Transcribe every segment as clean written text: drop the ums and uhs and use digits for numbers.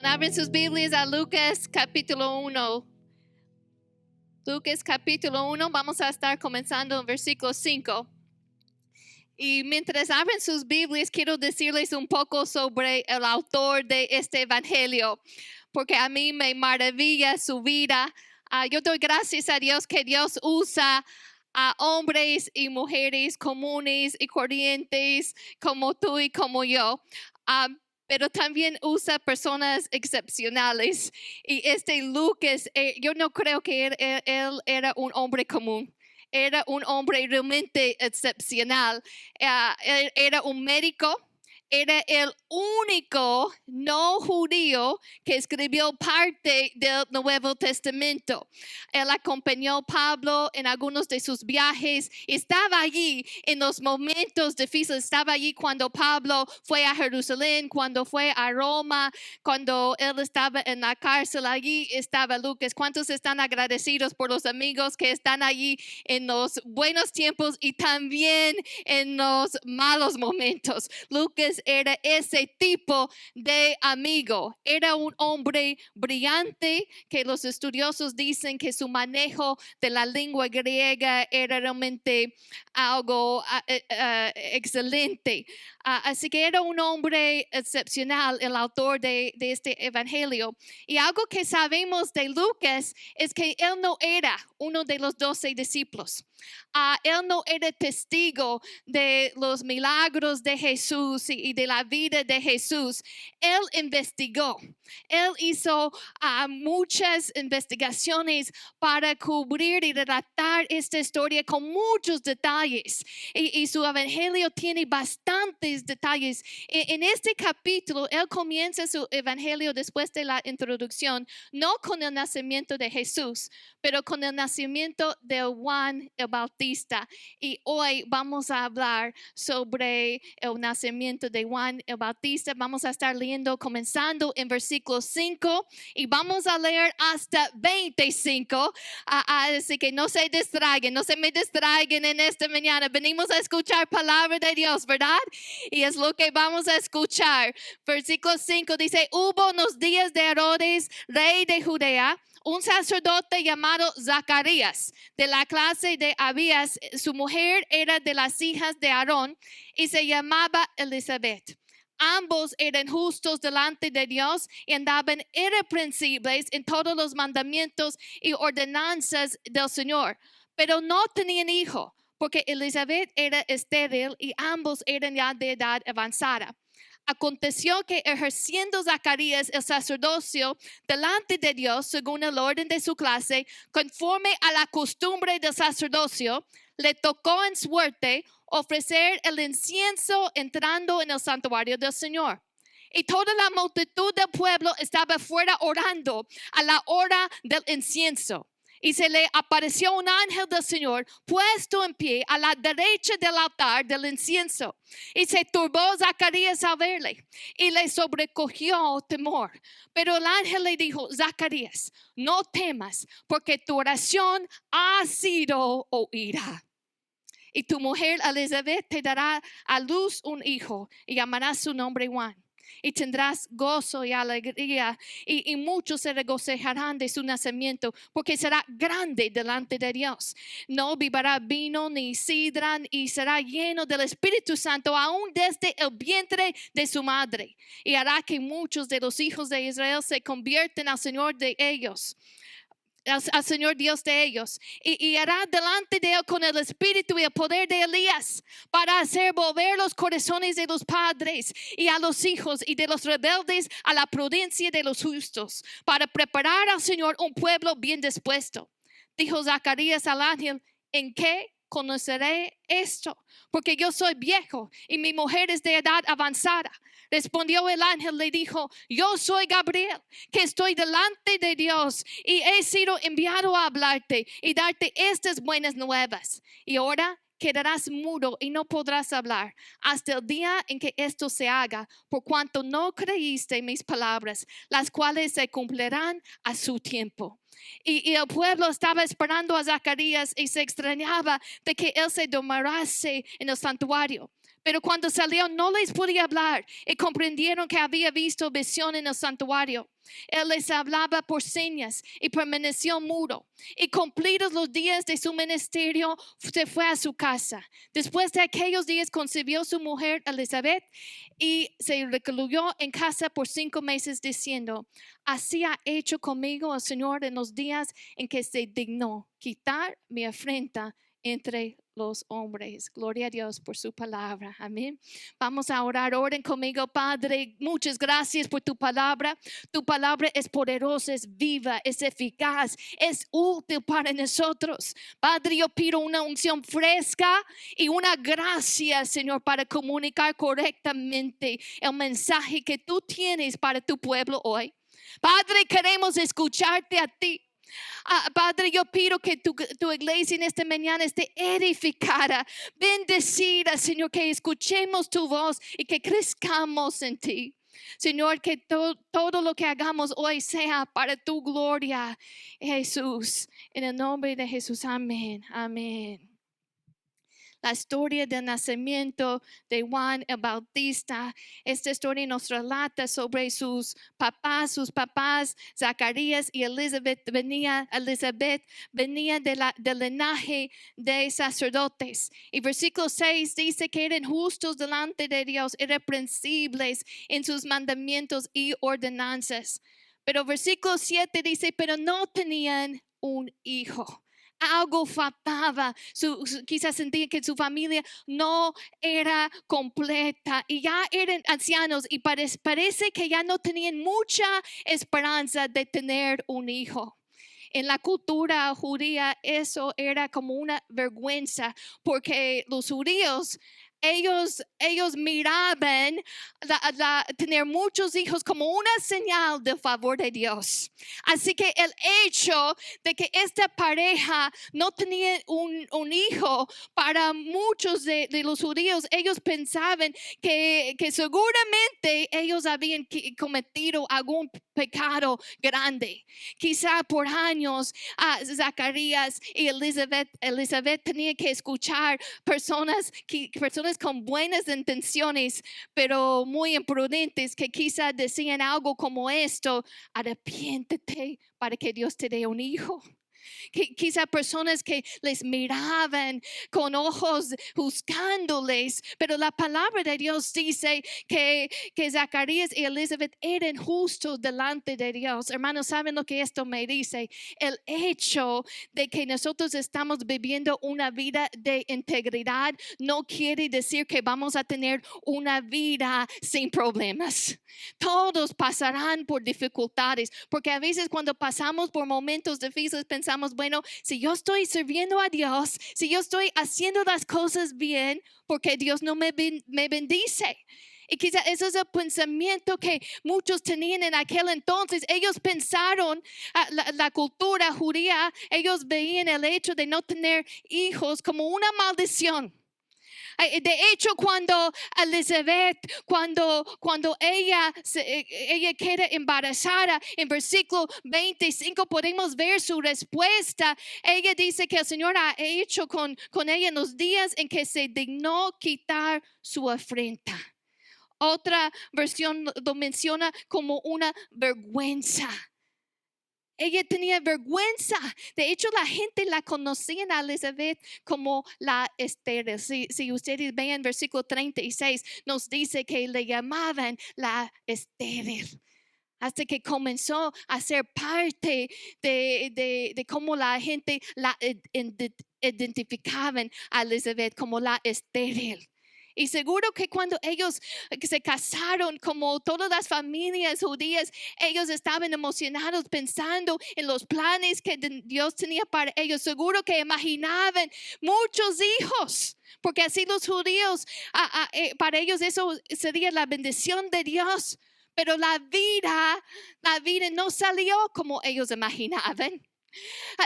Abren sus Biblias a Lucas capítulo 1. Lucas capítulo 1, vamos a estar comenzando en versículo 5. Y mientras abren sus Biblias, quiero decirles un poco sobre el autor de este evangelio, porque a mí me maravilla su vida. Yo doy gracias a Dios que Dios usa a hombres y mujeres comunes y corrientes como tú y como yo. Pero también usa personas excepcionales. Y este Lucas, yo no creo que él era un hombre común. Era un hombre realmente excepcional. Él era un médico. Era el único no judío que escribió parte del Nuevo Testamento. Él acompañó a Pablo en algunos de sus viajes. Estaba allí en los momentos difíciles. Estaba allí cuando Pablo fue a Jerusalén, cuando fue a Roma, cuando él estaba en la cárcel. Allí estaba Lucas. ¿Cuántos están agradecidos por los amigos que están allí en los buenos tiempos y también en los malos momentos? Lucas era ese tipo de amigo. Era un hombre brillante que los estudiosos dicen que su manejo de la lengua griega era realmente algo excelente. Así que era un hombre excepcional, el autor de este evangelio. Y algo que sabemos de Lucas es que él no era uno de los 12 discípulos. Él no era testigo de los milagros de Jesús y de la vida de Jesús. Él investigó. Él hizo muchas investigaciones para cubrir y relatar esta historia con muchos detalles. Y su evangelio tiene bastantes detalles. En este capítulo, él comienza su evangelio después de la introducción, no con el nacimiento de Jesús, pero con el nacimiento de Juan el Bautista. Y hoy vamos a hablar sobre el nacimiento de Juan el Bautista. Vamos a estar leyendo comenzando en versículo 5 y vamos a leer hasta 25. Así que no se distraigan, no se me distraigan en esta mañana. Venimos a escuchar palabra de Dios, ¿verdad? Y es lo que vamos a escuchar. Versículo 5 dice: hubo unos días de Herodes, rey de Judea, un sacerdote llamado Zacarías, de la clase de Abías. Su mujer era de las hijas de Aarón y se llamaba Elizabeth. Ambos eran justos delante de Dios y andaban irreprensibles en todos los mandamientos y ordenanzas del Señor. Pero no tenían hijo, porque Elizabeth era estéril y ambos eran ya de edad avanzada. Aconteció que ejerciendo Zacarías el sacerdocio delante de Dios, según el orden de su clase, conforme a la costumbre del sacerdocio, le tocó en suerte ofrecer el incienso entrando en el santuario del Señor. Y toda la multitud del pueblo estaba fuera orando a la hora del incienso. Y se le apareció un ángel del Señor puesto en pie a la derecha del altar del incienso. Y se turbó Zacarías al verle y le sobrecogió temor. Pero el ángel le dijo: Zacarías, no temas, porque tu oración ha sido oída. Y tu mujer Elizabeth te dará a luz un hijo y llamarás su nombre Juan. Y tendrás gozo y alegría, y muchos se regocijarán de su nacimiento, porque será grande delante de Dios. No beberá vino ni sidra, y será lleno del Espíritu Santo aún desde el vientre de su madre. Y hará que muchos de los hijos de Israel se convierten al Señor de ellos, al Señor Dios de ellos, y hará delante de él con el espíritu y el poder de Elías, para hacer volver los corazones de los padres y a los hijos, y de los rebeldes a la prudencia de los justos, para preparar al Señor un pueblo bien dispuesto. Dijo Zacarías al ángel: ¿en qué conoceré esto? Porque yo soy viejo y mi mujer es de edad avanzada. Respondió el ángel, le dijo: yo soy Gabriel, que estoy delante de Dios y he sido enviado a hablarte y darte estas buenas nuevas. Y ahora quedarás mudo y no podrás hablar hasta el día en que esto se haga, por cuanto no creíste mis palabras, las cuales se cumplirán a su tiempo. Y el pueblo estaba esperando a Zacarías y se extrañaba de que él se demorase en el santuario. Pero cuando salió no les podía hablar y comprendieron que había visto visión en el santuario. Él les hablaba por señas y permaneció mudo. Y cumplidos los días de su ministerio, se fue a su casa. Después de aquellos días concibió su mujer Elizabeth y se recluyó en casa por 5 meses diciendo: así ha hecho conmigo el Señor en los días en que se dignó quitar mi afrenta entre los hombres. Gloria a Dios por su palabra. Amén. Vamos a orar. Oren conmigo. Padre, muchas gracias por tu palabra. Tu palabra es poderosa, es viva, es eficaz, es útil para nosotros. Padre, yo pido una unción fresca y una gracia, Señor, para comunicar correctamente el mensaje que tú tienes para tu pueblo hoy. Padre, queremos escucharte a ti. Padre, yo pido que tu iglesia en esta mañana esté edificada, bendecida, Señor, que escuchemos tu voz y que crezcamos en ti. Señor, que todo lo que hagamos hoy sea para tu gloria, Jesús. En el nombre de Jesús, amén, amén. La historia del nacimiento de Juan el Bautista. Esta historia nos relata sobre sus papás, Zacarías y Elizabeth venía del linaje de sacerdotes. Y versículo 6 dice que eran justos delante de Dios, irreprensibles en sus mandamientos y ordenanzas. Pero versículo 7 dice, pero no tenían un hijo. Algo faltaba, quizás sentía que su familia no era completa y ya eran ancianos y parece que ya no tenían mucha esperanza de tener un hijo. En la cultura judía eso era como una vergüenza porque los judíos ellos miraban tener muchos hijos como una señal del favor de Dios. Así que el hecho de que esta pareja no tenía un hijo, para muchos de los judíos, ellos pensaban que seguramente ellos habían cometido algún pecado grande. Quizá por años Zacarías y Elizabeth tenían que escuchar personas con buenas intenciones, pero muy imprudentes, que quizá decían algo como esto: arrepiéntete para que Dios te dé un hijo. Quizá personas que les miraban con ojos juzgándoles, pero la palabra de Dios dice que Zacarías y Elizabeth eran justos delante de Dios. Hermanos, ¿saben lo que esto me dice? El hecho de que nosotros estamos viviendo una vida de integridad no quiere decir que vamos a tener una vida sin problemas. Todos pasarán por dificultades, porque a veces cuando pasamos por momentos difíciles pensamos, bueno, si yo estoy sirviendo a Dios, si yo estoy haciendo las cosas bien, porque Dios no me bendice. Y quizás ese es el pensamiento que muchos tenían en aquel entonces. Ellos pensaron, la cultura judía, ellos veían el hecho de no tener hijos como una maldición. De hecho, cuando Elizabeth, cuando ella queda embarazada, en versículo 25 podemos ver su respuesta. Ella dice que el Señor ha hecho con ella en los días en que se dignó quitar su afrenta. Otra versión lo menciona como una vergüenza. Ella tenía vergüenza. De hecho, la gente la conocía a Elizabeth como la estéril. Si ustedes ven versículo 36, nos dice que le llamaban la estéril. Hasta que comenzó a ser parte de cómo la gente la identificaban a Elizabeth como la estéril. Y seguro que cuando ellos se casaron, como todas las familias judías, ellos estaban emocionados pensando en los planes que Dios tenía para ellos. Seguro que imaginaban muchos hijos, porque así los judíos, para ellos eso sería la bendición de Dios. Pero la vida no salió como ellos imaginaban.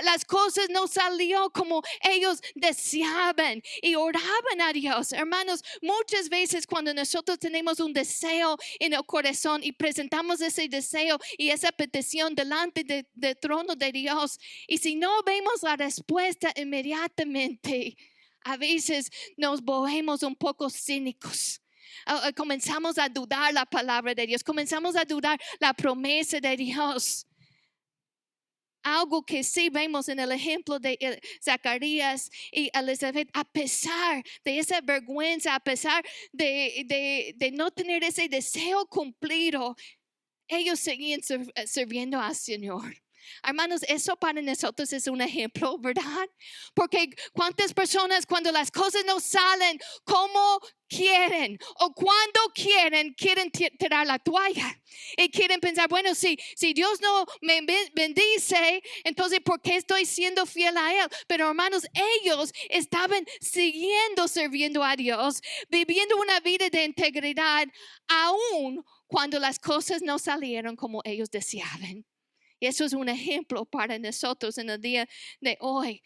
Las cosas no salió como ellos deseaban y oraban a Dios. Hermanos, muchas veces cuando nosotros tenemos un deseo en el corazón y presentamos ese deseo y esa petición delante del trono de Dios, y si no vemos la respuesta inmediatamente, A veces nos volvemos un poco cínicos. Comenzamos a dudar la palabra de Dios. Comenzamos a dudar la promesa de Dios. Algo que sí vemos en el ejemplo de Zacarías y Elizabeth, a pesar de esa vergüenza, a pesar de no tener ese deseo cumplido, ellos seguían sirviendo al Señor. Hermanos, eso para nosotros es un ejemplo, ¿verdad? Porque cuántas personas cuando las cosas no salen como quieren o cuando quieren tirar la toalla y quieren pensar, bueno, si Dios no me bendice, entonces ¿por qué estoy siendo fiel a Él? Pero hermanos, ellos estaban sirviendo a Dios, viviendo una vida de integridad aún cuando las cosas no salieron como ellos deseaban. Y eso es un ejemplo para nosotros en el día de hoy.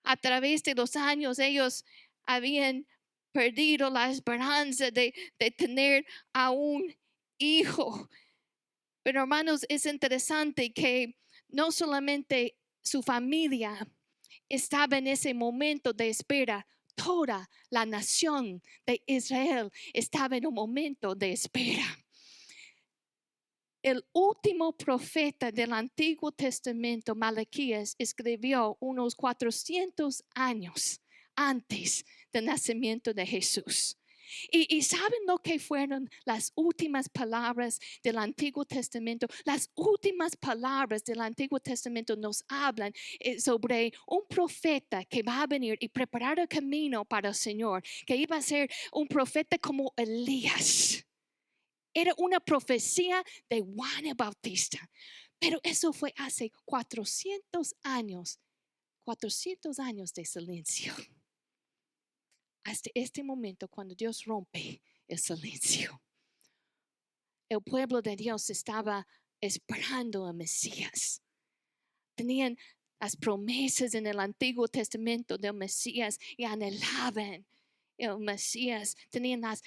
A través de los años ellos habían perdido la esperanza de tener a un hijo. Pero hermanos, es interesante que no solamente su familia estaba en ese momento de espera, toda la nación de Israel estaba en un momento de espera. El último profeta del Antiguo Testamento, Malaquías, escribió unos 400 años antes del nacimiento de Jesús. Y ¿saben lo que fueron las últimas palabras del Antiguo Testamento? Las últimas palabras del Antiguo Testamento nos hablan sobre un profeta que va a venir y preparar el camino para el Señor, que iba a ser un profeta como Elías. Era una profecía de Juan el Bautista. Pero eso fue hace 400 años. 400 años de silencio. Hasta este momento cuando Dios rompe el silencio. El pueblo de Dios estaba esperando al Mesías. Tenían las promesas en el Antiguo Testamento del Mesías y anhelaban el Mesías, tenían las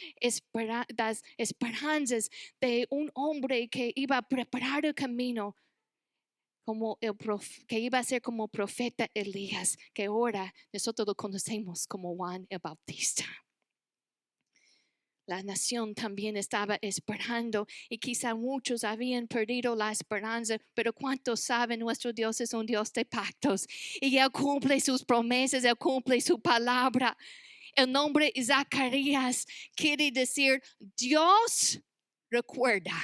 esperanzas de un hombre que iba a preparar el camino como que iba a ser como profeta Elías, que ahora nosotros lo conocemos como Juan el Bautista. La nación también estaba esperando y quizá muchos habían perdido la esperanza, pero ¿cuántos saben? Nuestro Dios es un Dios de pactos y Él cumple sus promesas, Él cumple su palabra. El nombre Zacarías quiere decir Dios recuerda.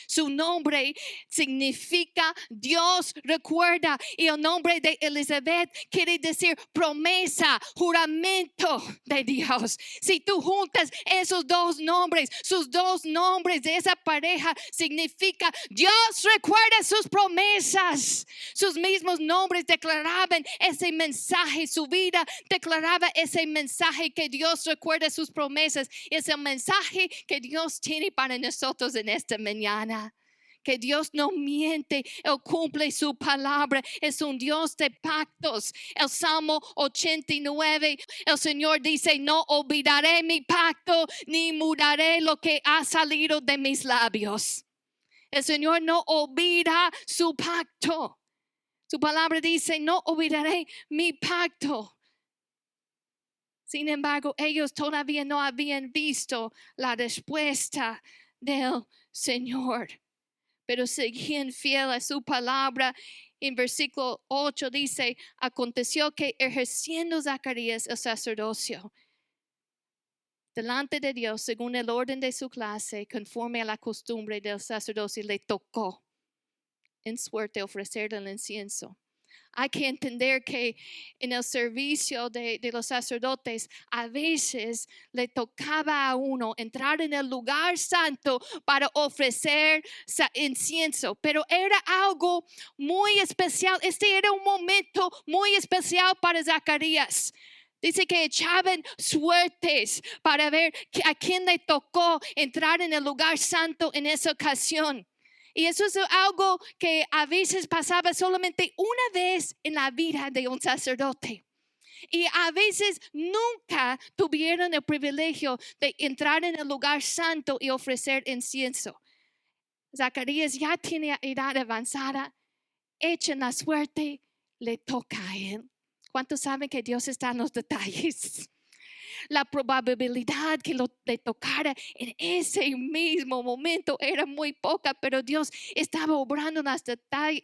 Su nombre significa Dios recuerda. Y el nombre de Elizabeth quiere decir promesa, juramento de Dios. Si tú juntas esos dos nombres, sus dos nombres de esa pareja, significa Dios recuerda sus promesas. Sus mismos nombres declaraban ese mensaje. Su vida declaraba ese mensaje que Dios recuerda sus promesas. Es el mensaje que Dios tiene para nosotros en esta mañana. Que Dios no miente, Él cumple su palabra, es un Dios de pactos. El Salmo 89, el Señor dice, no olvidaré mi pacto, ni mudaré lo que ha salido de mis labios. El Señor no olvida su pacto. Su palabra dice, no olvidaré mi pacto. Sin embargo, ellos todavía no habían visto la respuesta del Señor, pero seguían fiel a su palabra. En versículo 8 dice, aconteció que ejerciendo Zacarías el sacerdocio delante de Dios, según el orden de su clase, conforme a la costumbre del sacerdocio, le tocó en suerte ofrecer el incienso. Hay que entender que en el servicio de los sacerdotes a veces le tocaba a uno entrar en el lugar santo para ofrecer incienso, pero era algo muy especial. Este era un momento muy especial para Zacarías. Dice que echaban suertes para ver a quién le tocó entrar en el lugar santo en esa ocasión. Y eso es algo que a veces pasaba solamente una vez en la vida de un sacerdote. Y a veces nunca tuvieron el privilegio de entrar en el lugar santo y ofrecer incienso. Zacarías ya tiene edad avanzada, echan la suerte, le toca a él. ¿Cuántos saben que Dios está en los detalles? La probabilidad que le tocara en ese mismo momento era muy poca, pero Dios estaba obrando en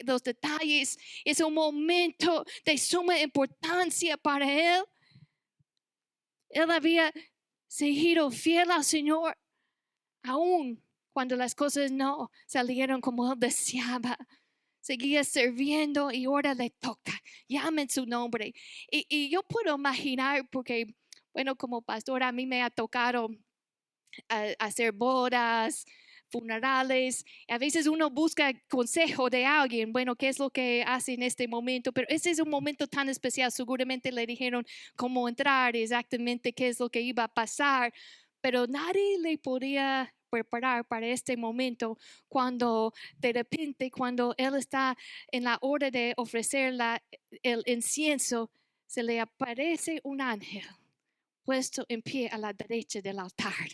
los detalles. Es un momento de suma importancia para Él. Él había seguido fiel al Señor, aún cuando las cosas no salieron como Él deseaba. Seguía sirviendo y ahora le toca. Llamen su nombre. Y yo puedo imaginar, porque, bueno, como pastora a mí me ha tocado hacer bodas, funerales. A veces uno busca consejo de alguien, bueno, ¿qué es lo que hace en este momento? Pero ese es un momento tan especial. Seguramente le dijeron cómo entrar, exactamente qué es lo que iba a pasar, pero nadie le podía preparar para este momento cuando de repente, cuando él está en la hora de ofrecer el incienso, se le aparece un ángel puesto en pie a la derecha del altar.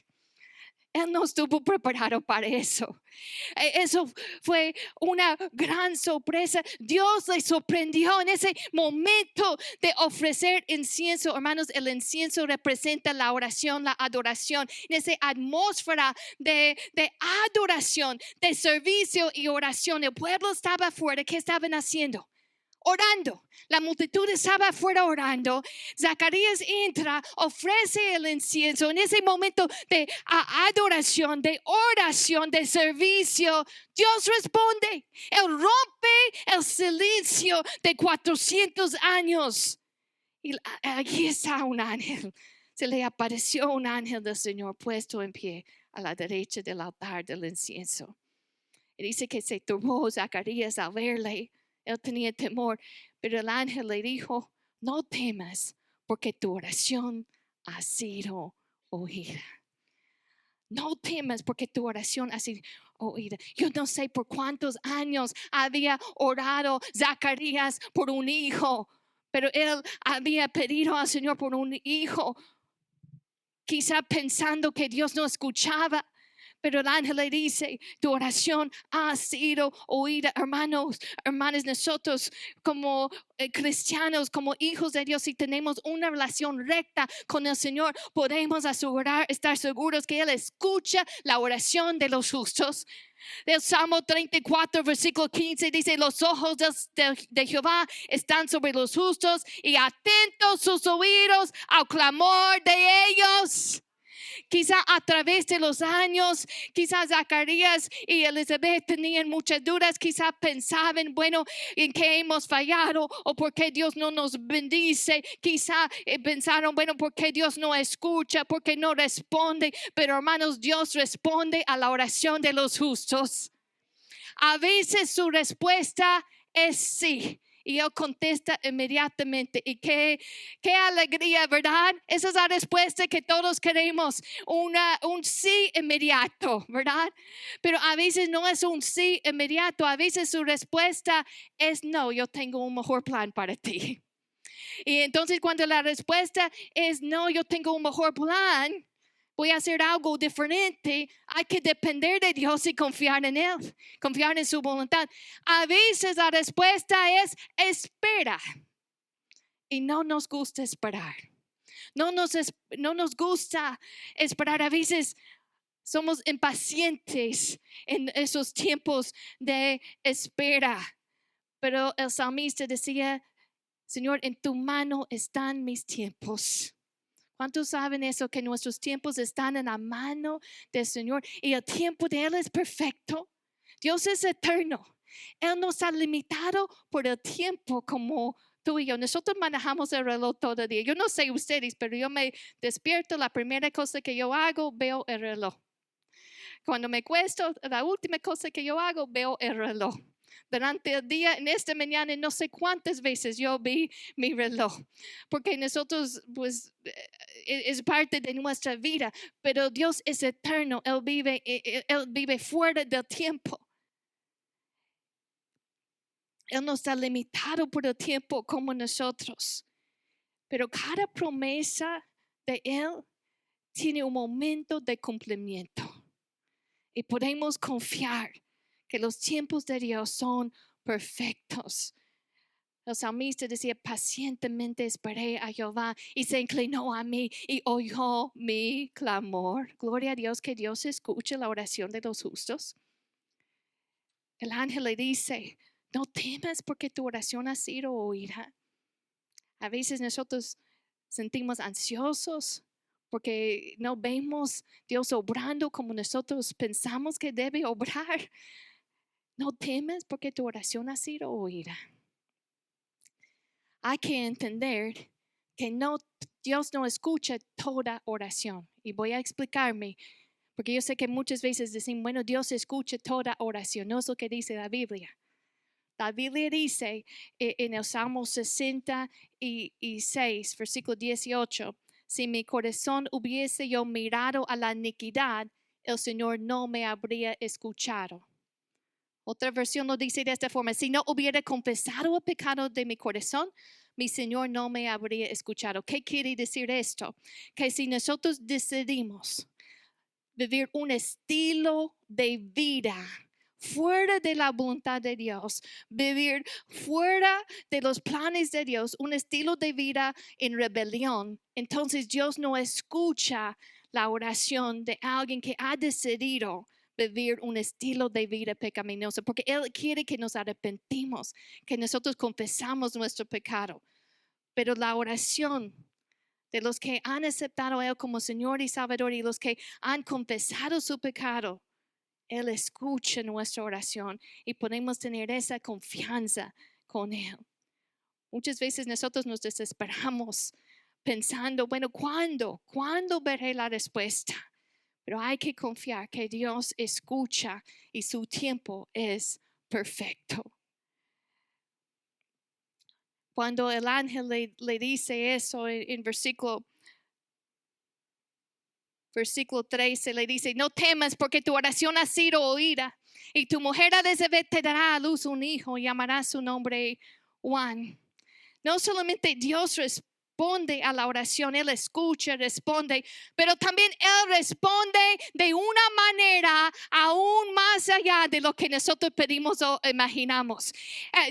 Él no estuvo preparado para eso. Eso fue una gran sorpresa. Dios le sorprendió en ese momento de ofrecer incienso. Hermanos, el incienso representa la oración, la adoración. En esa atmósfera de adoración, de servicio y oración. El pueblo estaba afuera. ¿Qué estaban haciendo? Orando. La multitud estaba afuera orando. Zacarías entra, ofrece el incienso. En ese momento de adoración, de oración, de servicio, Dios responde. Él rompe el silencio de 400 años. Y aquí está un ángel. Se le apareció un ángel del Señor puesto en pie a la derecha del altar del incienso. Y dice que se turbó Zacarías al verle. Él tenía temor, pero el ángel le dijo, no temas, porque tu oración ha sido oída. No temas, porque tu oración ha sido oída. Yo no sé por cuántos años había orado Zacarías por un hijo, pero él había pedido al Señor por un hijo, quizá pensando que Dios no escuchaba. Pero el ángel le dice, tu oración ha sido oída. Hermanos, hermanas, nosotros como cristianos, como hijos de Dios, si tenemos una relación recta con el Señor, podemos estar seguros que Él escucha la oración de los justos. El Salmo 34, versículo 15 dice, los ojos de Jehová están sobre los justos y atentos sus oídos al clamor de ellos. Quizá a través de los años, quizás Zacarías y Elizabeth tenían muchas dudas, quizá pensaban, bueno, en qué hemos fallado o por qué Dios no nos bendice. Quizá pensaron, bueno, por qué Dios no escucha, por qué no responde. Pero hermanos, Dios responde a la oración de los justos. A veces su respuesta es sí. Y Él contesta inmediatamente. Y qué alegría, ¿verdad? Esa es la respuesta que todos queremos. Un sí inmediato, ¿verdad? Pero a veces no es un sí inmediato. A veces su respuesta es no, yo tengo un mejor plan para ti. Y entonces cuando la respuesta es no, yo tengo un mejor plan, voy a hacer algo diferente, hay que depender de Dios y confiar en Él, confiar en su voluntad. A veces la respuesta es espera. Y no nos gusta esperar. No nos gusta esperar. A veces somos impacientes en esos tiempos de espera. Pero el salmista decía, Señor, en tu mano están mis tiempos. ¿Cuántos saben eso? Que nuestros tiempos están en la mano del Señor y el tiempo de Él es perfecto. Dios es eterno. Él no está limitado por el tiempo como tú y yo. Nosotros manejamos el reloj todo el día. Yo no sé ustedes, pero yo me despierto, la primera cosa que yo hago, veo el reloj. Cuando me cuesto, la última cosa que yo hago, veo el reloj. Durante el día, en esta mañana, no sé cuántas veces yo vi mi reloj, porque nosotros, pues, es parte de nuestra vida, pero Dios es eterno, Él vive fuera del tiempo. Él no está limitado por el tiempo como nosotros, pero cada promesa de Él tiene un momento de cumplimiento y podemos confiar que los tiempos de Dios son perfectos. El salmista decía, pacientemente esperé a Jehová y se inclinó a mí y oyó mi clamor. Gloria a Dios que Dios escuche la oración de los justos. El ángel le dice, no temas porque tu oración ha sido oída. A veces nosotros sentimos ansiosos porque no vemos Dios obrando como nosotros pensamos que debe obrar. No temas porque tu oración ha sido oída. Hay que entender que Dios no escucha toda oración. Y voy a explicarme, porque yo sé que muchas veces dicen, bueno, Dios escucha toda oración. No es lo que dice la Biblia. La Biblia dice en el Salmo 66, versículo 18, si mi corazón hubiese yo mirado a la iniquidad, el Señor no me habría escuchado. Otra versión lo dice de esta forma, si no hubiera confesado el pecado de mi corazón, mi Señor no me habría escuchado. ¿Qué quiere decir esto? Que si nosotros decidimos vivir un estilo de vida fuera de la voluntad de Dios, vivir fuera de los planes de Dios, un estilo de vida en rebelión, entonces Dios no escucha la oración de alguien que ha decidido vivir un estilo de vida pecaminoso, porque Él quiere que nos arrepentimos, que nosotros confesamos nuestro pecado. Pero la oración de los que han aceptado a Él como Señor y Salvador y los que han confesado su pecado, Él escucha nuestra oración y podemos tener esa confianza con Él. Muchas veces nosotros nos desesperamos pensando, bueno, ¿cuándo veré la respuesta? Pero hay que confiar que Dios escucha y su tiempo es perfecto. Cuando el ángel le dice eso en versículo 13, le dice, no temas porque tu oración ha sido oída y tu mujer Elizabeth te dará a luz un hijo y llamará su nombre Juan. No solamente Dios responde a la oración, Él escucha, responde, pero también Él responde de una manera aún más allá de lo que nosotros pedimos o imaginamos.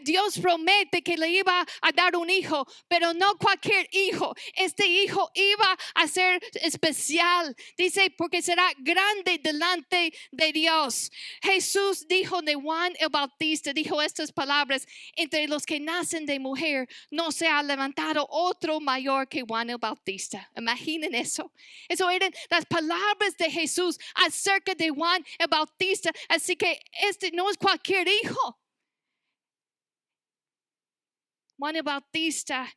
Dios promete que le iba a dar un hijo, pero no cualquier hijo. Este hijo iba a ser especial, dice, porque será grande delante de Dios. Jesús dijo de Juan el Bautista, dijo estas palabras, entre los que nacen de mujer no se ha levantado otro mayor que Juan el Bautista. Imaginen eso. Eso eran las palabras de Jesús acerca de Juan el Bautista. Así que este no es cualquier hijo. Juan el Bautista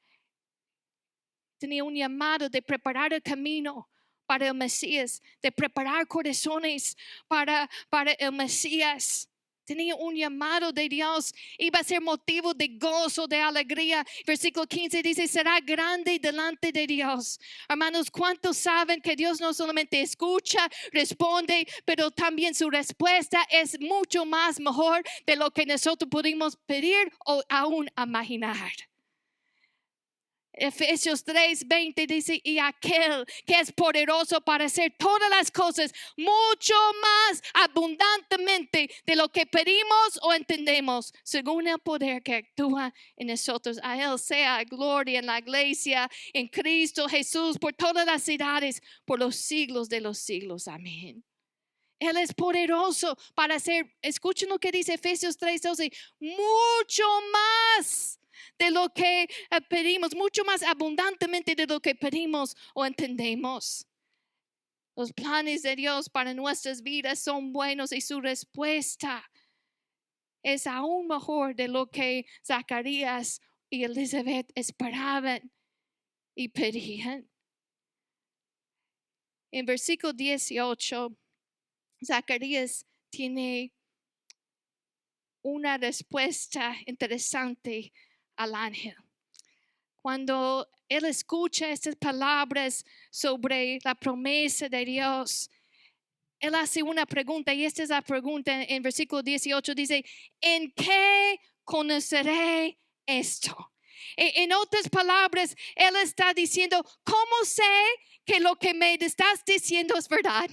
tenía un llamado de preparar el camino para el Mesías, de preparar corazones para el Mesías. Tenía un llamado de Dios, iba a ser motivo de gozo, de alegría. Versículo 15 dice, será grande delante de Dios. Hermanos, ¿cuántos saben que Dios no solamente escucha, responde, pero también su respuesta es mucho más mejor de lo que nosotros pudimos pedir o aún imaginar? Efesios 3:20 dice, y aquel que es poderoso para hacer todas las cosas mucho más abundantemente de lo que pedimos o entendemos, según el poder que actúa en nosotros. A Él sea gloria en la iglesia, en Cristo Jesús, por todas las edades, por los siglos de los siglos. Amén. Él es poderoso para hacer, escuchen lo que dice Efesios 3:12, mucho más de lo que pedimos, mucho más abundantemente de lo que pedimos o entendemos. Los planes de Dios para nuestras vidas son buenos y su respuesta es aún mejor de lo que Zacarías y Elizabeth esperaban y pedían. En versículo 18, Zacarías tiene una respuesta interesante al ángel. Cuando él escucha estas palabras sobre la promesa de Dios, él hace una pregunta, y esta es la pregunta en versículo 18, dice, ¿en qué conoceré esto? En otras palabras, él está diciendo, ¿cómo sé que lo que me estás diciendo es verdad?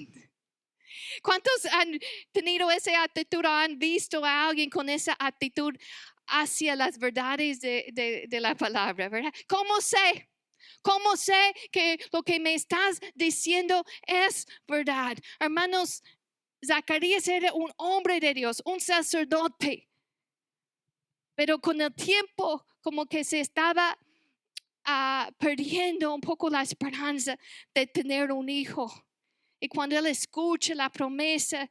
¿Cuántos han tenido esa actitud o han visto a alguien con esa actitud? hacia las verdades de la palabra, ¿verdad? ¿Cómo sé? ¿Cómo sé que lo que me estás diciendo es verdad? Hermanos, Zacarías era un hombre de Dios, un sacerdote, pero con el tiempo como que se estaba perdiendo un poco la esperanza de tener un hijo. Y cuando él escucha la promesa,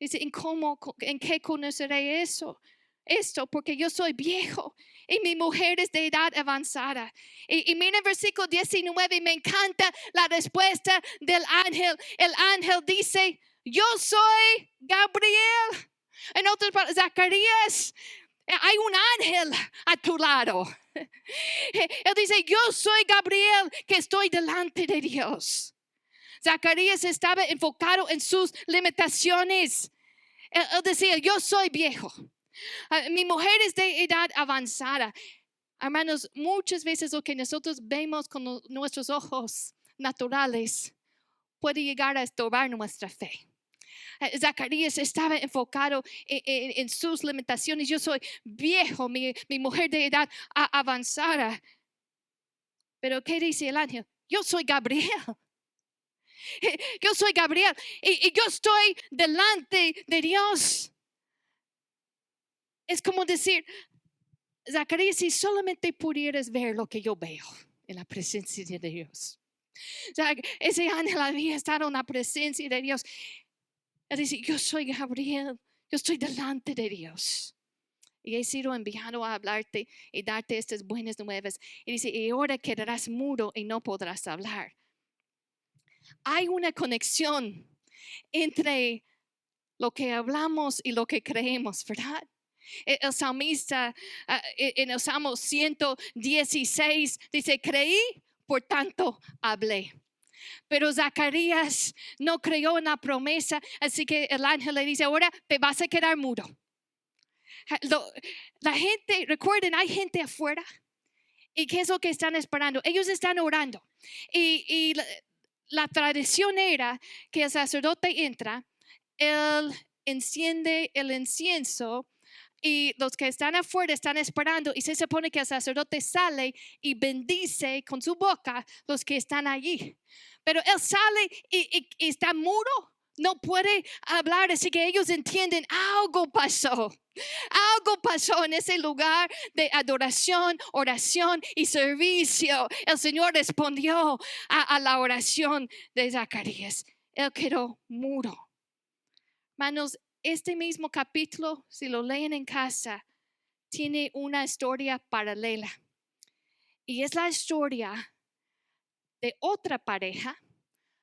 dice, ¿en qué conoceré eso? Esto, porque yo soy viejo y mi mujer es de edad avanzada. Y mira el versículo 19, me encanta la respuesta del ángel. El ángel dice, yo soy Gabriel. En otras palabras, Zacarías, hay un ángel a tu lado. Él dice, yo soy Gabriel que estoy delante de Dios. Zacarías estaba enfocado en sus limitaciones. Él decía, yo soy viejo. Mi mujer es de edad avanzada. Hermanos, muchas veces lo que nosotros vemos con nuestros ojos naturales puede llegar a estorbar nuestra fe. Zacarías estaba enfocado en sus limitaciones. Yo soy viejo, mi mujer de edad avanzada. Pero ¿qué dice el ángel? Yo soy Gabriel. Yo soy Gabriel y yo estoy delante de Dios. Es como decir, Zacarías, si solamente pudieras ver lo que yo veo en la presencia de Dios. O sea, ese ángel había estado en la presencia de Dios. Él dice, yo soy Gabriel, yo estoy delante de Dios. Y he sido enviado a hablarte y darte estas buenas nuevas. Y dice, y ahora quedarás mudo y no podrás hablar. Hay una conexión entre lo que hablamos y lo que creemos, ¿verdad? El salmista en el Salmo 116 dice, creí, por tanto hablé. Pero Zacarías no creyó en la promesa, así que el ángel le dice, ahora te vas a quedar mudo. La gente, recuerden, hay gente afuera. ¿Y qué es lo que están esperando? Ellos están orando. Y la tradición era que el sacerdote entra, él enciende el incienso y los que están afuera están esperando y se supone que el sacerdote sale y bendice con su boca los que están allí. Pero él sale y está mudo, no puede hablar, así que ellos entienden, algo pasó. Algo pasó en ese lugar de adoración, oración y servicio. El Señor respondió a la oración de Zacarías. Él quedó mudo. Hermanos, este mismo capítulo, si lo leen en casa, tiene una historia paralela. Y es la historia de otra pareja,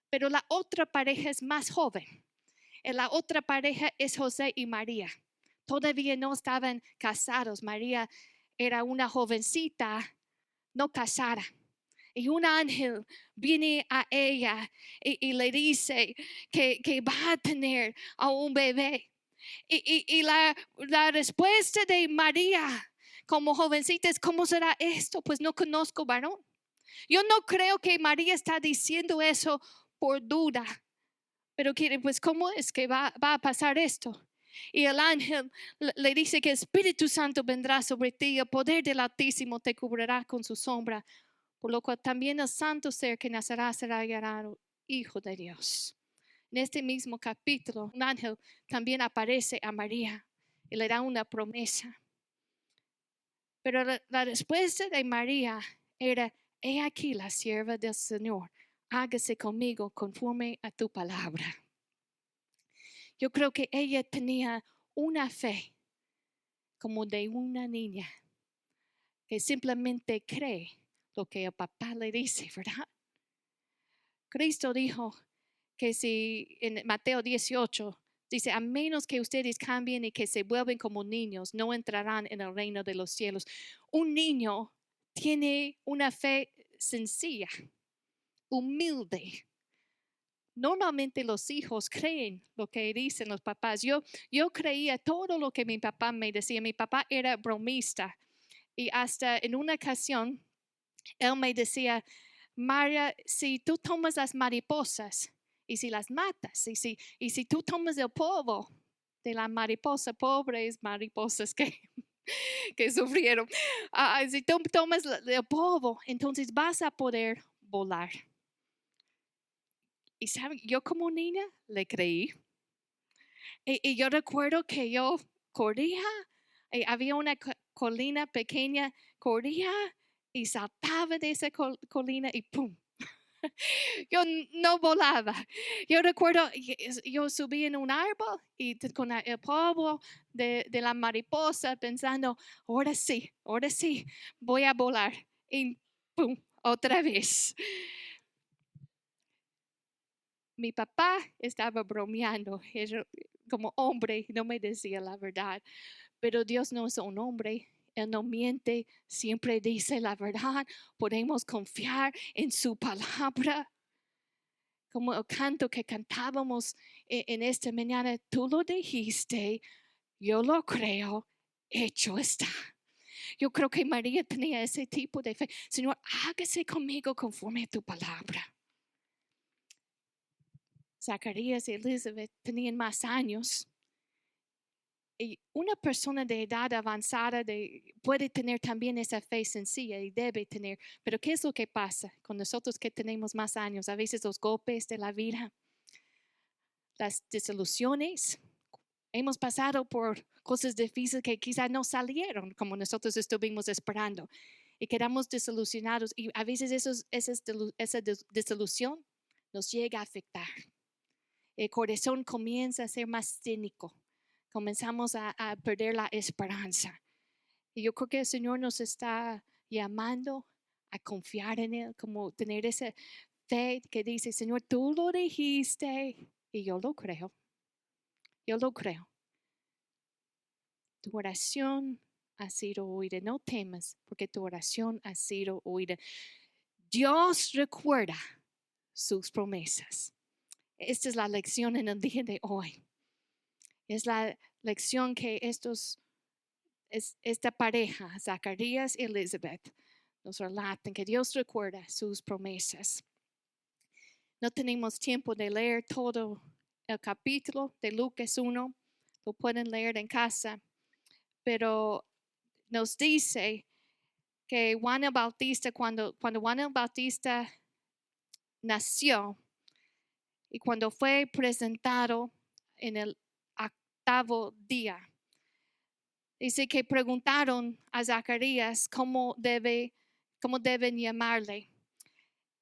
pero la otra pareja es más joven. La otra pareja es José y María. Todavía no estaban casados. María era una jovencita no casada. Y un ángel viene a ella y le dice que va a tener a un bebé. Y la respuesta de María como jovencita es, ¿cómo será esto? Pues no conozco varón. Yo no creo que María está diciendo eso por duda. Pero pues ¿cómo es que va a pasar esto? Y el ángel le dice que el Espíritu Santo vendrá sobre ti y el poder del Altísimo te cubrirá con su sombra. Por lo cual también el santo ser que nacerá será llamado Hijo de Dios. En este mismo capítulo, un ángel también aparece a María y le da una promesa. Pero la respuesta de María era, he aquí la sierva del Señor, hágase conmigo conforme a tu palabra. Yo creo que ella tenía una fe como de una niña que simplemente cree lo que el papá le dice, ¿verdad? Cristo dijo que si en Mateo 18 dice, a menos que ustedes cambien y que se vuelven como niños, no entrarán en el reino de los cielos. Un niño tiene una fe sencilla, humilde. Normalmente los hijos creen lo que dicen los papás. Yo creía todo lo que mi papá me decía. Mi papá era bromista y hasta en una ocasión él me decía, María, si tú tomas las mariposas y si las matas y si tú tomas el polvo de la mariposa, pobres mariposas que que sufrieron. Si tú tomas el polvo, entonces vas a poder volar. Y saben, yo como niña le creí. Y yo recuerdo que yo corría, había una colina pequeña, corría y saltaba de esa colina y ¡pum! Yo no volaba. Yo recuerdo, yo subí en un árbol y con el polvo de la mariposa pensando, ahora sí, voy a volar. Y ¡pum! Otra vez. Mi papá estaba bromeando, como hombre, no me decía la verdad, pero Dios no es un hombre. Él no miente, siempre dice la verdad. Podemos confiar en su palabra. Como el canto que cantábamos en esta mañana, tú lo dijiste, yo lo creo, hecho está. Yo creo que María tenía ese tipo de fe. Señor, hágase conmigo conforme a tu palabra. Zacarías y Elizabeth tenían más años. Y una persona de edad avanzada puede tener también esa fe sencilla y debe tener. Pero ¿qué es lo que pasa con nosotros que tenemos más años? A veces los golpes de la vida, las desilusiones. Hemos pasado por cosas difíciles que quizás no salieron como nosotros estuvimos esperando. Y quedamos desilusionados. Y a veces esa desilusión nos llega a afectar. El corazón comienza a ser más cínico. Comenzamos a perder la esperanza. Y yo creo que el Señor nos está llamando a confiar en Él, como tener esa fe que dice, Señor, tú lo dijiste y yo lo creo. Yo lo creo. Tu oración ha sido oída. No temas porque tu oración ha sido oída. Dios recuerda sus promesas. Esta es la lección en el día de hoy. Es la lección que esta pareja, Zacarías y Elizabeth, nos relatan, que Dios recuerda sus promesas. No tenemos tiempo de leer todo el capítulo de Lucas 1, lo pueden leer en casa, pero nos dice que Juan el Bautista, cuando Juan el Bautista nació y cuando fue presentado en el 8º día, dice que preguntaron a Zacarías cómo deben llamarle.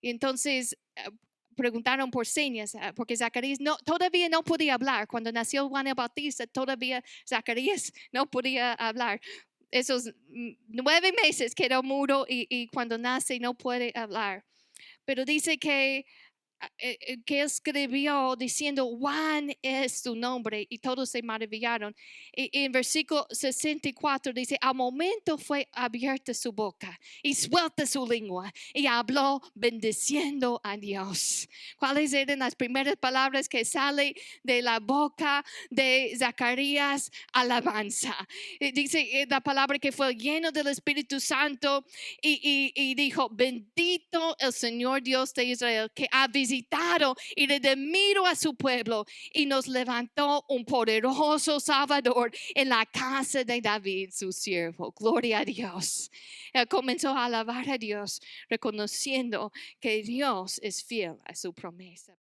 Y entonces preguntaron por señas, porque Zacarías todavía no podía hablar. Cuando nació Juan el Bautista, todavía Zacarías no podía hablar. Esos 9 meses quedó mudo y cuando nace no puede hablar. Pero dice que escribió diciendo Juan es su nombre y todos se maravillaron. Y en versículo 64 dice, al momento fue abierta su boca y suelta su lengua y habló bendiciendo a Dios. ¿Cuáles eran las primeras palabras que salen de la boca de Zacarías? Alabanza. Dice la palabra que fue lleno del Espíritu Santo y dijo, bendito el Señor Dios de Israel, que ha visitado y redimido a su pueblo y nos levantó un poderoso Salvador en la casa de David, su siervo. Gloria a Dios. Él comenzó a alabar a Dios, reconociendo que Dios es fiel a su promesa.